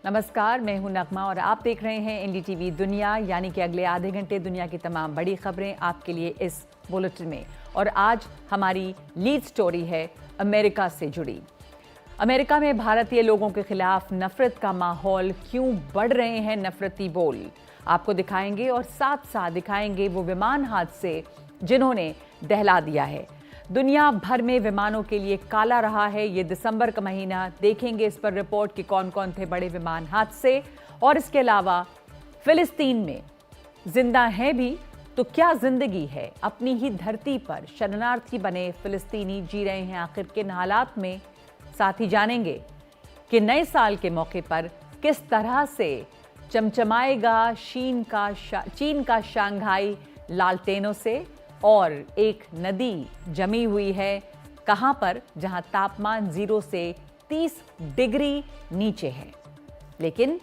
नमस्कार, मैं हूं नगमा और आप देख रहे हैं एनडीटीवी दुनिया, यानी कि अगले आधे घंटे दुनिया की तमाम बड़ी खबरें आपके लिए इस बुलेटिन में। और आज हमारी लीड स्टोरी है अमेरिका से जुड़ी। अमेरिका में भारतीय लोगों के खिलाफ नफरत का माहौल क्यों बढ़ रहे हैं नफरती बोल, आपको दिखाएंगे और साथ साथ दिखाएंगे वो विमान हादसे जिन्होंने दहला दिया है। दुनिया भर में विमानों के लिए काला रहा है ये दिसंबर का महीना। देखेंगे इस पर रिपोर्ट कि कौन कौन थे बड़े विमान हादसे। और इसके अलावा फिलिस्तीन में जिंदा है भी तो क्या जिंदगी है। अपनी ही धरती पर शरणार्थी बने फिलिस्तीनी जी रहे हैं आखिर किन हालात में। साथ ही जानेंगे कि नए साल के मौके पर किस तरह से चमचमाएगा चीन का शंघाई लालटेनों से। और एक नदी जमी हुई है कहां पर, जहां तापमान 0 से 30 डिग्री नीचे है, लेकिन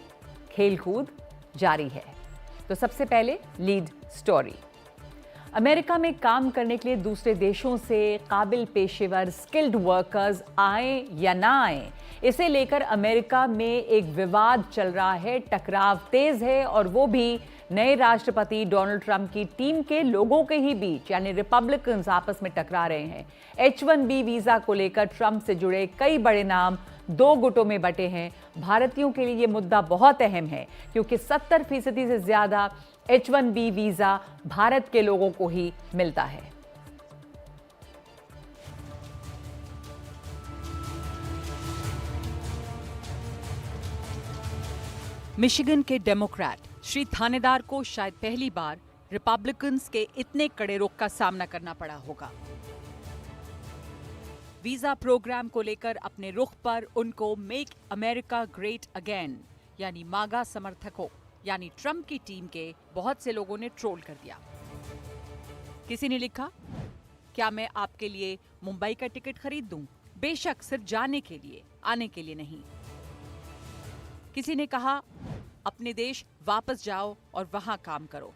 खेलकूद जारी है। तो सबसे पहले लीड स्टोरी। अमेरिका में काम करने के लिए दूसरे देशों से काबिल पेशेवर स्किल्ड वर्कर्स आए या ना आए, इसे लेकर अमेरिका में एक विवाद चल रहा है। टकराव तेज है और वो भी नए राष्ट्रपति डोनाल्ड ट्रंप की टीम के लोगों के ही बीच, यानी रिपब्लिकन्स आपस में टकरा रहे हैं। H-1B वीजा को लेकर ट्रंप से जुड़े कई बड़े नाम दो गुटों में बटे हैं। भारतीयों के लिए ये मुद्दा बहुत अहम है क्योंकि 70% से ज्यादा H-1B वीजा भारत के लोगों को ही मिलता है। मिशिगन के डेमोक्रेट श्री थानेदार को शायद पहली बार रिपब्लिकन्स के इतने कड़े रुख का सामना करना पड़ा होगा। वीजा प्रोग्राम को लेकर अपने रुख पर उनको मेक अमेरिका ग्रेट अगेन यानी मागा समर्थकों यानी ट्रंप की टीम के बहुत से लोगों ने ट्रोल कर दिया। किसी ने लिखा, क्या मैं आपके लिए मुंबई का टिकट खरीद दूं? बेशक सिर्फ जाने के लिए, आने के लिए नहीं। किसी ने कहा, अपने देश वापस जाओ और वहां काम करो।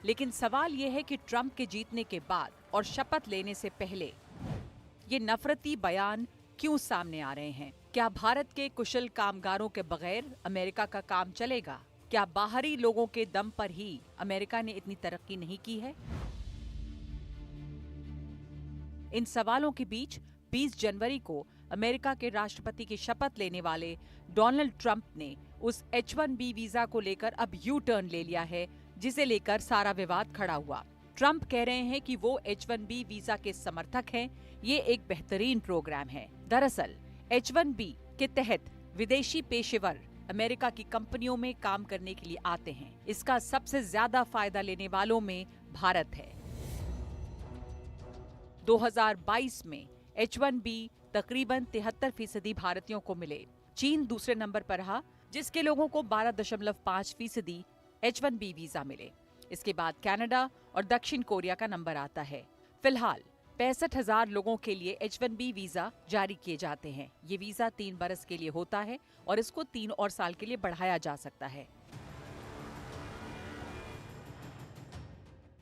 लेकिन सवाल यह है कि ट्रंप के जीतने के बाद और शपथ लेने से पहले ये नफरती बयान क्यों सामने आ रहे हैं? क्या भारत के कुशल कामगारों के बगैर अमेरिका का काम चलेगा? क्या बाहरी लोगों के दम पर ही अमेरिका ने इतनी तरक्की नहीं की है? इन सवालों के बीच 20 जनवरी को अमेरिका के राष्ट्रपति की शपथ लेने वाले डोनाल्ड ट्रंप ने उस H-1B वीजा को लेकर अब यू टर्न ले लिया है, जिसे लेकर सारा विवाद खड़ा हुआ। ट्रंप कह रहे हैं कि वो H-1B वीजा के समर्थक हैं। ये एक बेहतरीन प्रोग्राम है। दरअसल H-1B के तहत विदेशी पेशेवर अमेरिका की कंपनियों में काम करने के लिए आते हैं। इसका सबसे ज्यादा फायदा लेने वालों में भारत है। 2022 में H-1B तकरीबन 73% भारतीयों को मिले। चीन दूसरे नंबर पर रहा, जिसके लोगों को 12.5% H-1B वीजा मिले। इसके बाद कनाडा और दक्षिण कोरिया का नंबर आता है। फिलहाल 65,000 लोगों के लिए H-1B वीजा जारी किए जाते हैं। ये वीजा 3 बरस के लिए होता है और इसको 3 और साल के लिए बढ़ाया जा सकता है।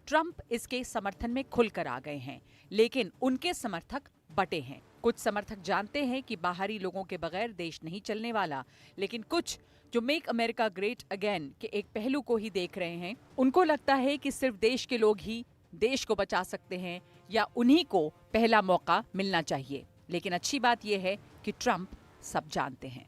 ट्रंप इसके समर्थन में खुलकर आ गए हैं, लेकिन उनके समर्थक बटे हैं। कुछ समर्थक जानते हैं कि बाहरी लोगों के बगैर देश नहीं चलने वाला, लेकिन कुछ जो मेक अमेरिका ग्रेट अगेन के एक पहलू को ही देख रहे हैं, उनको लगता है कि सिर्फ देश के लोग ही देश को बचा सकते हैं या उन्हीं को पहला मौका मिलना चाहिए। लेकिन अच्छी बात यह है कि ट्रंप सब जानते हैं।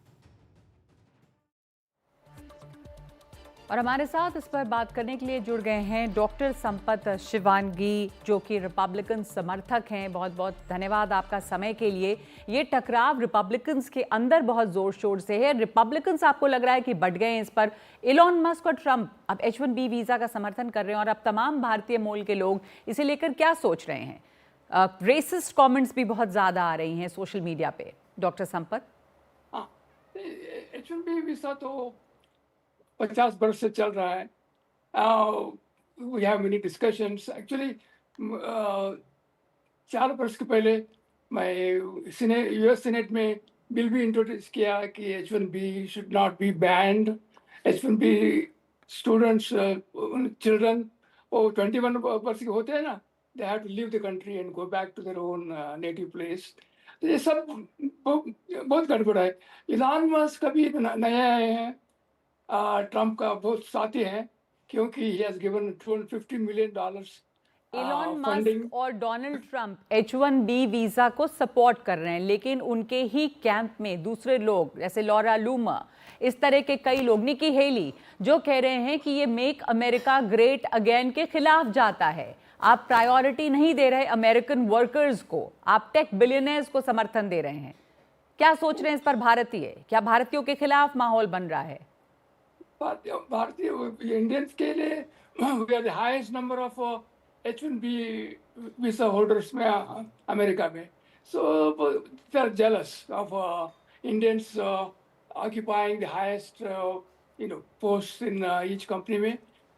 और हमारे साथ इस पर बात करने के लिए जुड़ गए हैं डॉक्टर संपत शिवानगी, जो कि रिपब्लिकन समर्थक हैं। बहुत बहुत धन्यवाद आपका समय के लिए। ये टकराव रिपब्लिकन्स के अंदर बहुत जोर शोर से है। रिपब्लिकन्स आपको लग रहा है कि बढ़ गए हैं इस पर? इलॉन मस्क और ट्रंप अब H-1B वीजा का समर्थन कर रहे हैं और अब तमाम भारतीय मूल के लोग इसे लेकर क्या सोच रहे हैं? रेसिस्ट कमेंट्स भी बहुत ज्यादा आ रही हैं सोशल मीडिया पे। डॉक्टर संपत। H-1B वीजा तो 50 वर्ष से चल रहा है। We have many discussions actually. 4 वर्ष के पहले मैं यूएस सीनेट में बिल भी इंट्रोड्यूस किया कि H-1B should not be banned. H-1B students, children वो 21 वर्ष के होते हैं ना, they have to leave the country and go back to their own native place. तो ये सब बहुत गड़बड़ है। इलॉन मस्क कभी नए आए हैं, ट्रम्प का बहुत साथी हैं, क्योंकि he has given $250 million Elon funding. Musk और डोनाल्ड ट्रंप H1B वीजा को सपोर्ट कर रहे हैं, लेकिन उनके ही कैंप में दूसरे लोग जैसे लॉरा लूमा, इस तरह के कई लोग, निकी हेली, जो कह रहे हैं कि ये मेक अमेरिका ग्रेट अगेन के खिलाफ जाता है। आप प्रायोरिटी नहीं दे रहे अमेरिकन वर्कर्स को, आप टेक बिलियनर्स को समर्थन दे रहे हैं। क्या सोच रहे हैं इस पर भारतीय? क्या भारतीयों के खिलाफ माहौल बन रहा है? भारतीय इंडियंस के लिए we are the highest number of H1B visa holders में अमेरिका में। So they are jealous of Indians occupying the highest post in each company में।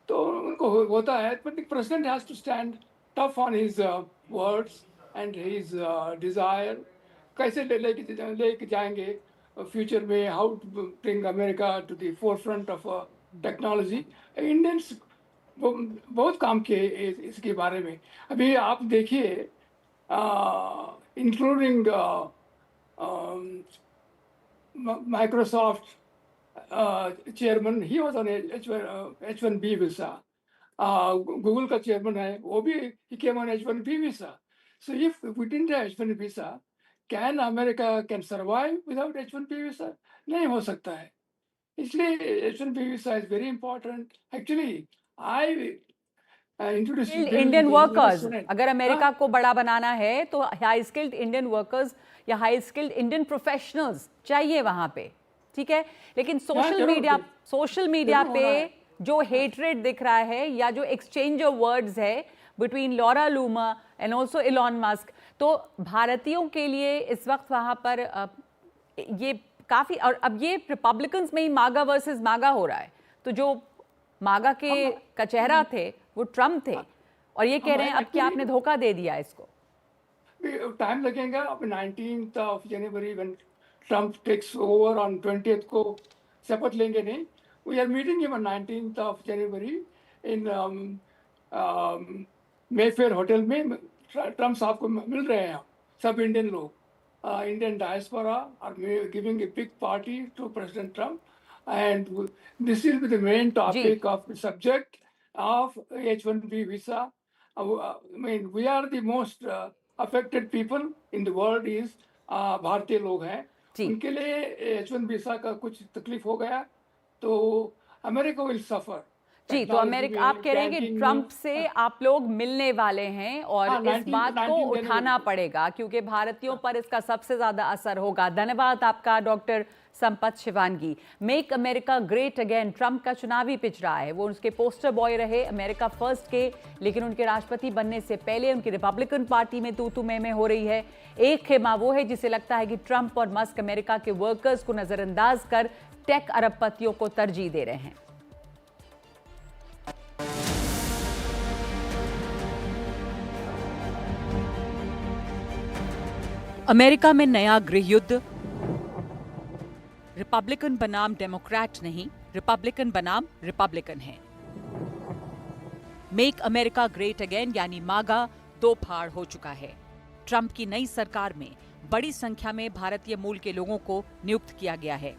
तो उनको होता है, but the president has to stand tough on his words and his desire. कैसे लेके जाएंगे फ्यूचर में, how to bring America to the forefront of technology. Indians बहुत काम किए इसके बारे में। अभी आप देखिए, including Microsoft chairman, he was on H1B visa. Google का चेयरमैन है, वो भी he came on H1B visa. So if we didn't have H1B visa, can America can survive without H1B visa? नहीं हो सकता है। इसलिए H1B visa is very important. Actually I introduce Indian workers, अगर अमेरिका को बड़ा बनाना है तो हाई स्किल्ड इंडियन वर्कर्स या हाई स्किल्ड इंडियन प्रोफेशनल्स चाहिए वहां पे, ठीक है। लेकिन सोशल मीडिया पे जो हेटरेट दिख रहा है या जो एक्सचेंज ऑफ वर्ड्स है between Laura luma and also Elon Musk, तो भारतीयों के लिए इस वक्त वहां पर ये काफी, और अब ये रिपब्लिकन्स में ही मागा वर्सेस मागा हो रहा है। तो जो मागा के कचहरा थे वो ट्रम्प थे, और ये कह रहे हैं अब कि आपने धोखा दे दिया इसको। टाइम लगेगा। अब 19th of January when Trump takes over on 20th को शपथ लेंगे नहीं। We are meeting him on 19th of January in Mayfair hotel में। ट्रम्प साहब को मिल रहे हैं सब इंडियन लोग। Indian diaspora are giving a big party to President Trump, and this will be the main topic of the subject of H1B visa. I mean, we are the most affected people in the world is भारतीय लोग हैं। उनके लिए H1 visa का कुछ तकलीफ हो गया तो अमेरिका विल सफर। जी, तो अमेरिका, आप कह रहे हैं कि ट्रम्प से आप लोग मिलने वाले हैं और इस बात को उठाना पड़ेगा क्योंकि भारतीयों पर इसका सबसे ज्यादा असर होगा। धन्यवाद आपका doctor Sampat Shivangi. Make America great again Trump का चुनावी पिच रहा है। वो उसके पोस्टर बॉय रहे अमेरिका फर्स्ट के, लेकिन उनके राष्ट्रपति बनने से पहले उनकी रिपब्लिकन पार्टी में तू में हो रही है। एक खेमा वो है जिसे लगता है कि ट्रम्प और मस्क अमेरिका के वर्कर्स को नजरअंदाज कर टेक अरबपतियों को तरजीह दे रहे हैं। अमेरिका में नया गृह युद्ध, रिपब्लिकन बनाम डेमोक्रेट नहीं, रिपब्लिकन बनाम रिपब्लिकन है। मेक अमेरिका ग्रेट अगेन यानी मागा दो फाड़ हो चुका है। ट्रंप की नई सरकार में बड़ी संख्या में भारतीय मूल के लोगों को नियुक्त किया गया है।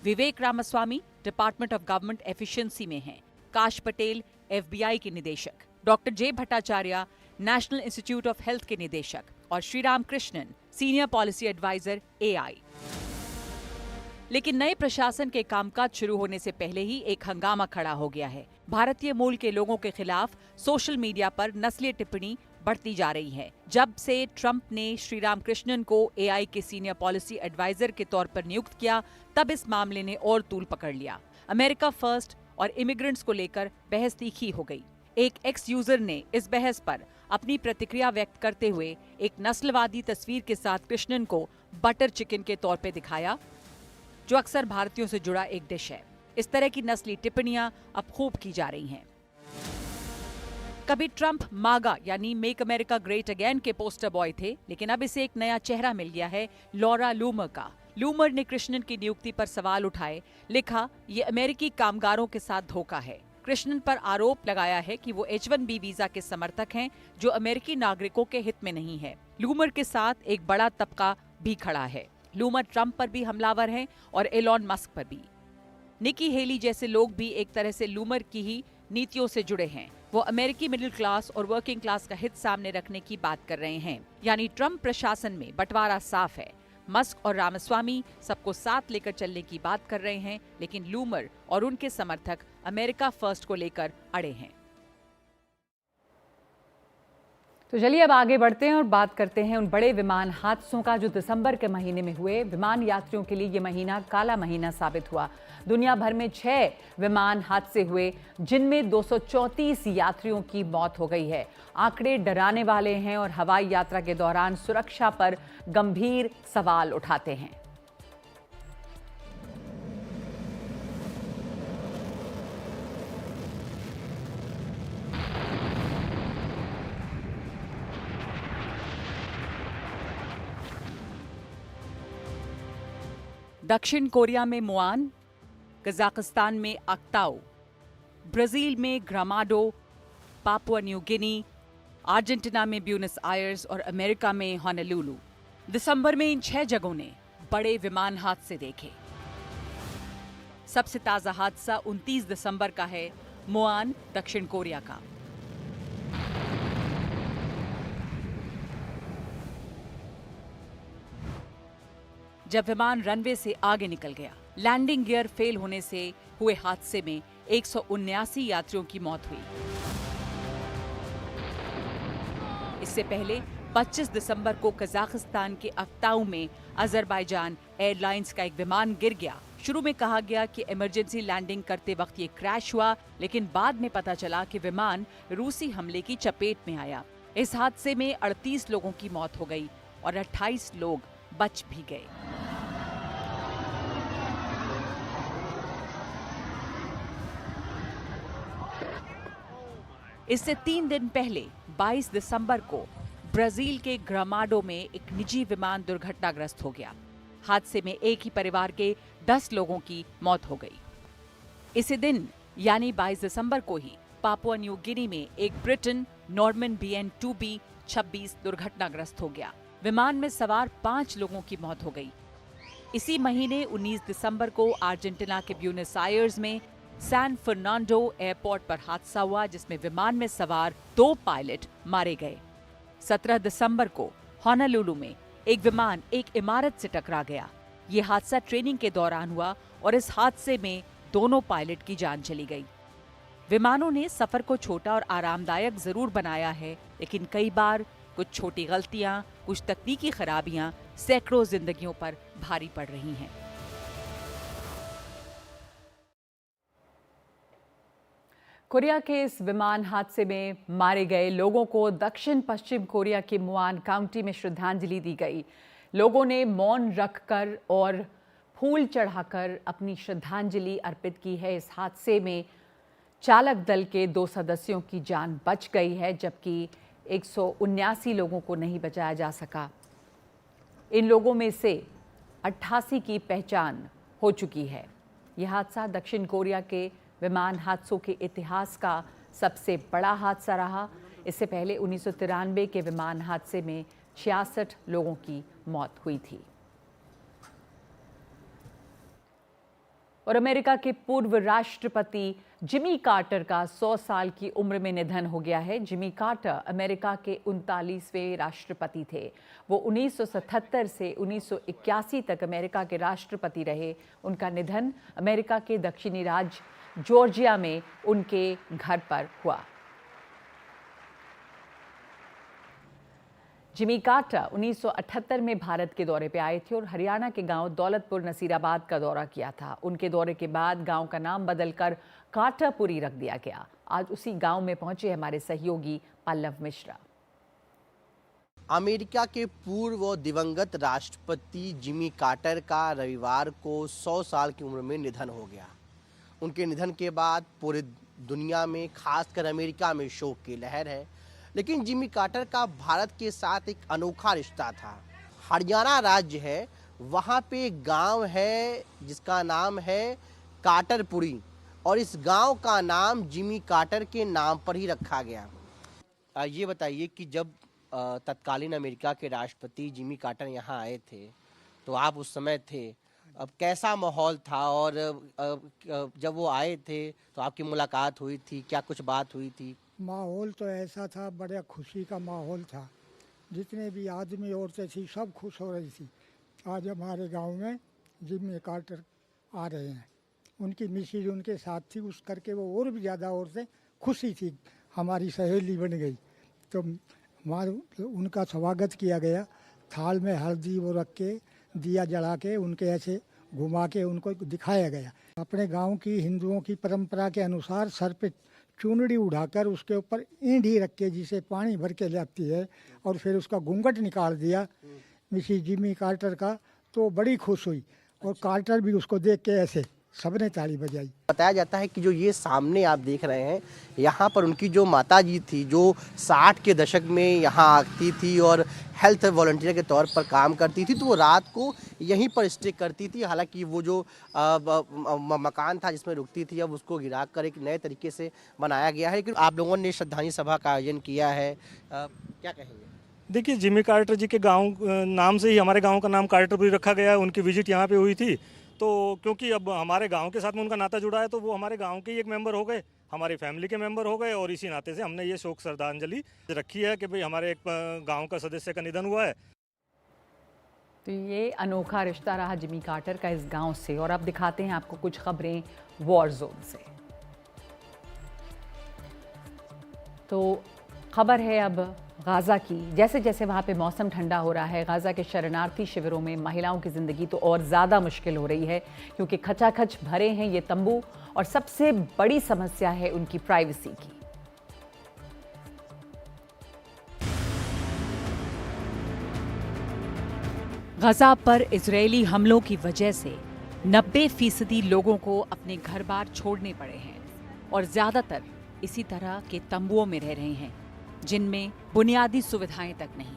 Vivek Ramaswamy department of government efficiency में हैं, काश पटेल FBI के निदेशक, doctor Jay Bhattacharya national institute of health के निदेशक और Sriram Krishnan senior policy adviser AI। लेकिन नए प्रशासन के कामकाज शुरू होने से पहले ही एक हंगामा खड़ा हो गया है। भारतीय मूल के लोगों के खिलाफ सोशल मीडिया पर नस्लीय टिप्पणी बढ़ती जा रही है। जब से ट्रंप ने श्रीराम कृष्णन को AI के सीनियर पॉलिसी एडवाइजर के तौर पर नियुक्त किया, तब इस मामले ने और तूल पकड़ लिया। अमेरिका फर्स्ट और इमिग्रेंट्स को लेकर बहस तीखी हो गई। एक एक्स यूजर ने इस बहस पर अपनी प्रतिक्रिया व्यक्त करते हुए एक नस्लवादी तस्वीर के साथ कृष्णन को बटर चिकन के तौर पर दिखाया, जो अक्सर भारतीयों से जुड़ा एक डिश है। इस तरह की नस्ली टिप्पणियां अब खूब की जा रही हैं। कभी ट्रंप मागा यानी मेक अमेरिका ग्रेट अगेन के पोस्टर बॉय थे, लेकिन अब इसे एक नया चेहरा मिल गया है, लॉरा लूमर का। लूमर ने कृष्णन की नियुक्ति पर सवाल उठाए, लिखा ये अमेरिकी कामगारों के साथ धोखा है। कृष्णन पर आरोप लगाया है कि वो H1B वीजा के समर्थक हैं, जो अमेरिकी नागरिकों के हित में नहीं है। लूमर के साथ एक बड़ा तबका भी खड़ा है। लूमर ट्रंप पर भी हमलावर हैं और एलॉन मस्क पर भी। निकी हेली जैसे लोग भी एक तरह से लूमर की ही नीतियों से जुड़े हैं। वो अमेरिकी मिडिल क्लास और वर्किंग क्लास का हित सामने रखने की बात कर रहे हैं। यानी ट्रंप प्रशासन में बंटवारा साफ है। मस्क और रामास्वामी सबको साथ लेकर चलने की बात कर रहे हैं, लेकिन लूमर और उनके समर्थक अमेरिका फर्स्ट को लेकर अड़े हैं। तो चलिए अब आगे बढ़ते हैं और बात करते हैं उन बड़े विमान हादसों का जो दिसंबर के महीने में हुए। विमान यात्रियों के लिए ये महीना काला महीना साबित हुआ। दुनिया भर में 6 विमान हादसे हुए, जिनमें 234 यात्रियों की मौत हो गई है। आंकड़े डराने वाले हैं और हवाई यात्रा के दौरान सुरक्षा पर गंभीर सवाल उठाते हैं। दक्षिण कोरिया में मुआन, कजाकिस्तान में अक्ताऊ, ब्राजील में ग्रामाडो, पापुआ न्यू गिनी, अर्जेंटीना में ब्यूनस आयर्स और अमेरिका में होनोलुलु। दिसंबर में इन 6 जगहों ने बड़े विमान हादसे देखे। सबसे ताजा हादसा 29 दिसंबर का है, मुआन, दक्षिण कोरिया का। जब विमान रनवे से आगे निकल गया, लैंडिंग गियर फेल होने से हुए हादसे में 179 यात्रियों की मौत हुई। इससे पहले 25 दिसंबर को कजाकिस्तान के अक्ताऊ में अजरबैजान एयरलाइंस का एक विमान गिर गया। शुरू में कहा गया कि इमरजेंसी लैंडिंग करते वक्त ये क्रैश हुआ, लेकिन बाद में पता चला कि विमान रूसी हमले की चपेट में आया। इस हादसे में 38 लोगों की मौत हो गई और 28 लोग बच भी गए। इससे 3 दिन पहले 22 दिसंबर को ब्राजील के ग्रामाडो में एक निजी विमान दुर्घटनाग्रस्त हो गया। हादसे में एक ही परिवार के 10 लोगों की मौत हो गई। इसी दिन यानी 22 दिसंबर को ही पापुआ न्यू गिनी में एक ब्रिटन नॉर्मन BN-2B 26 दुर्घटनाग्रस्त हो गया। विमान में सवार 5 लोगों की मौत हो गई। इसी महीने 19 दिसंबर को अर्जेंटीना के ब्यूनस आयर्स में सैन फर्नांडो एयरपोर्ट पर हादसा हुआ, जिसमें विमान में सवार 2 पायलट मारे गए। 17 दिसंबर को होनोलुलु में एक विमान एक इमारत से टकरा गया। ये हादसा ट्रेनिंग के दौरान हुआ और इस हादसे में दोनों पायलट की जान चली गई। विमानों ने सफर को छोटा और आरामदायक जरूर बनाया है, लेकिन कई बार कुछ छोटी गलतियां, कुछ तकनीकी खराबियां सैकड़ों जिंदगियों पर भारी पड़ रही हैं। कोरिया के इस विमान हादसे में मारे गए लोगों को दक्षिण पश्चिम कोरिया के मुआन काउंटी में श्रद्धांजलि दी गई। लोगों ने मौन रखकर और फूल चढ़ाकर अपनी श्रद्धांजलि अर्पित की है। इस हादसे में चालक दल के 2 सदस्यों की जान बच गई है, जबकि 179 लोगों को नहीं बचाया जा सका। इन लोगों में से 88 की पहचान हो चुकी है। यह हादसा दक्षिण कोरिया के विमान हादसों के इतिहास का सबसे बड़ा हादसा रहा। इससे पहले 1993 के विमान हादसे में 66 लोगों की मौत हुई थी। और अमेरिका के पूर्व राष्ट्रपति जिमी कार्टर का 100 साल की उम्र में निधन हो गया है। जिमी कार्टर अमेरिका के 39वें राष्ट्रपति थे। वो 1977 से 1981 तक अमेरिका के राष्ट्रपति रहे। उनका निधन अमेरिका के दक्षिणी राज्य जॉर्जिया में उनके घर पर हुआ। जिमी कार्टर 1978 में भारत के दौरे पे आए थे और हरियाणा के गांव दौलतपुर नसीराबाद का दौरा किया था। उनके दौरे के बाद गांव का नाम बदलकर कार्टरपुरी रख दिया गया। आज उसी गांव में पहुंचे हमारे सहयोगी पल्लव मिश्रा। अमेरिका के पूर्व दिवंगत राष्ट्रपति जिमी कार्टर का रविवार को 100 साल की उम्र में निधन हो गया। उनके निधन के बाद पूरी दुनिया में, खासकर अमेरिका में शोक की लहर है। लेकिन जिमी कार्टर का भारत के साथ एक अनोखा रिश्ता था। हरियाणा राज्य है, वहाँ पे एक गांव है जिसका नाम है कार्टरपुरी और इस गांव का नाम जिमी कार्टर के नाम पर ही रखा गया। ये बताइए कि जब तत्कालीन अमेरिका के राष्ट्रपति जिमी कार्टर यहाँ आए थे, तो आप उस समय थे। अब कैसा माहौल था, और जब वो आए थे तो आपकी मुलाकात हुई थी, क्या कुछ बात हुई थी? माहौल तो ऐसा था, बड़ा खुशी का माहौल था। जितने भी आदमी औरतें थी सब खुश हो रही थी। आज हमारे गांव में जिमी कार्टर आ रहे हैं, उनकी मिसेज उनके साथ थी, उस करके वो और भी ज़्यादा औरतें खुशी थी, हमारी सहेली बन गई। तो हमारे उनका स्वागत किया गया, थाल में हल्दी वो रख के दिया जला के उनके ऐसे घुमा के उनको दिखाया गया। अपने गांव की हिंदुओं की परंपरा के अनुसार सर पे चुनड़ी उड़ाकर उसके ऊपर ईंढी रख के जिसे पानी भर के लाती है और फिर उसका घूंघट निकाल दिया मिसेस जिमी कार्टर का, तो बड़ी खुश हुई। और कार्टर भी उसको देख के ऐसे सबने ताली बजाई। बताया जाता है कि जो ये सामने आप देख रहे हैं, यहाँ पर उनकी जो माता जी थी, जो 60 के दशक में यहाँ आती थी और हेल्थ वॉलंटियर के तौर पर काम करती थी, तो वो रात को यहीं पर स्टे करती थी। हालांकि वो जो मकान था जिसमें रुकती थी, अब उसको गिरा कर एक नए तरीके से बनाया गया है। लेकिन आप लोगों ने श्रद्धांजलि सभा का आयोजन किया है, क्या कहेंगे? देखिए, जिमी कार्टर जी के गांव नाम से ही हमारे गांव का नाम कार्टरपुरी रखा गया है। उनकी विजिट यहाँ पे हुई थी, तो क्योंकि अब हमारे गांव के साथ में उनका नाता जुड़ा है, तो वो हमारे गांव के ही एक मेंबर हो गए, हमारी फैमिली के मेंबर हो गए, और इसी नाते से हमने ये शोक श्रद्धांजलि रखी है कि भाई हमारे एक गांव का सदस्य का निधन हुआ है। तो ये अनोखा रिश्ता रहा जिमी कार्टर का इस गांव से। और अब दिखाते हैं आपको कुछ खबरें वॉर जोन से। तो खबर है अब गाज़ा की। जैसे जैसे वहाँ पे मौसम ठंडा हो रहा है, गाज़ा के शरणार्थी शिविरों में महिलाओं की ज़िंदगी तो और ज़्यादा मुश्किल हो रही है, क्योंकि खचाखच भरे हैं ये तंबू, और सबसे बड़ी समस्या है उनकी प्राइवेसी की। गाज़ा पर इजरायली हमलों की वजह से 90% लोगों को अपने घर बार छोड़ने पड़े हैं, और ज़्यादातर इसी तरह के तंबुओं में रह रहे हैं, जिनमें बुनियादी सुविधाएं तक नहीं।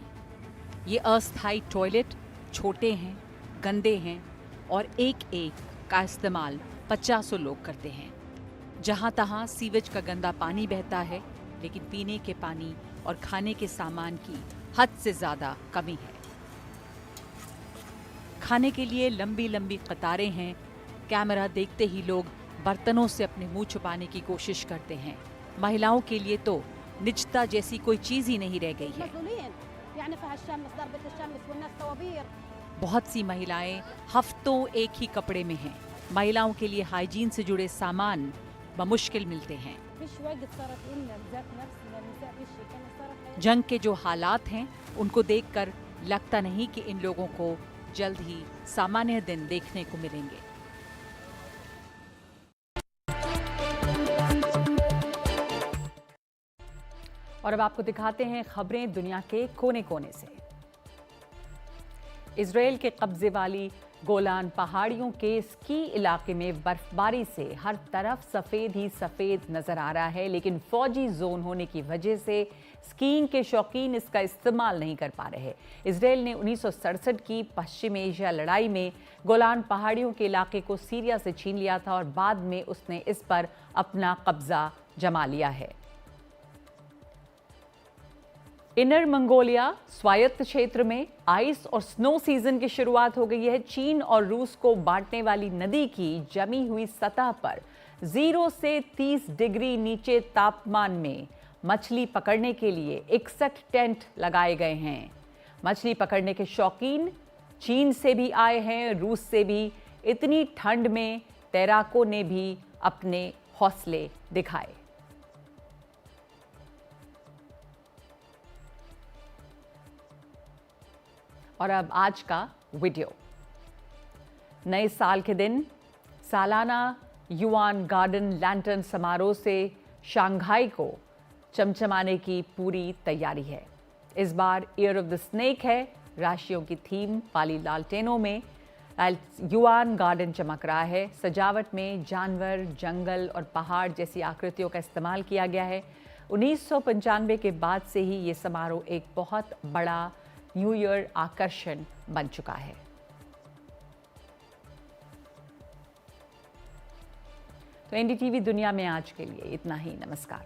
ये अस्थायी टॉयलेट छोटे हैं, गंदे हैं, और एक एक का इस्तेमाल 50 लोग करते हैं। जहां तहां सीवेज का गंदा पानी बहता है, लेकिन पीने के पानी और खाने के सामान की हद से ज़्यादा कमी है। खाने के लिए लंबी लंबी कतारें हैं। कैमरा देखते ही लोग बर्तनों से अपने मुंह छुपाने की कोशिश करते हैं। महिलाओं के लिए तो निजता जैसी कोई चीज ही नहीं रह गई है। बहुत सी महिलाएं हफ्तों एक ही कपड़े में हैं। महिलाओं के लिए हाइजीन से जुड़े सामान बमुश्किल मिलते हैं। जंग के जो हालात हैं, उनको देखकर लगता नहीं कि इन लोगों को जल्द ही सामान्य दिन देखने को मिलेंगे। और अब आपको दिखाते हैं खबरें दुनिया के कोने कोने से। इजराइल के कब्जे वाली गोलान पहाड़ियों के स्की इलाके में बर्फबारी से हर तरफ सफेद ही सफेद नजर आ रहा है, लेकिन फौजी जोन होने की वजह से स्कीइंग के शौकीन इसका इस्तेमाल नहीं कर पा रहे। इजराइल ने 1967 की पश्चिम एशिया लड़ाई में गोलान पहाड़ियों के इलाके को सीरिया से छीन लिया था, और बाद में उसने इस पर अपना कब्जा जमा लिया है। इनर मंगोलिया स्वायत्त क्षेत्र में आइस और स्नो सीजन की शुरुआत हो गई है। चीन और रूस को बांटने वाली नदी की जमी हुई सतह पर 0 से 30 डिग्री नीचे तापमान में मछली पकड़ने के लिए 61 टेंट लगाए गए हैं। मछली पकड़ने के शौकीन चीन से भी आए हैं, रूस से भी। इतनी ठंड में तैराकों ने भी अपने हौसले दिखाए। और अब आज का वीडियो। नए साल के दिन सालाना युआन गार्डन लैंटर्न समारोह से शंघाई को चमचमाने की पूरी तैयारी है। इस बार ईयर ऑफ द स्नेक है राशियों की थीम वाली लालटेनों में युआन गार्डन चमक रहा है। सजावट में जानवर, जंगल और पहाड़ जैसी आकृतियों का इस्तेमाल किया गया है। 1995 के बाद से ही ये समारोह एक बहुत बड़ा न्यू ईयर आकर्षण बन चुका है। तो एनडीटीवी दुनिया में आज के लिए इतना ही। नमस्कार।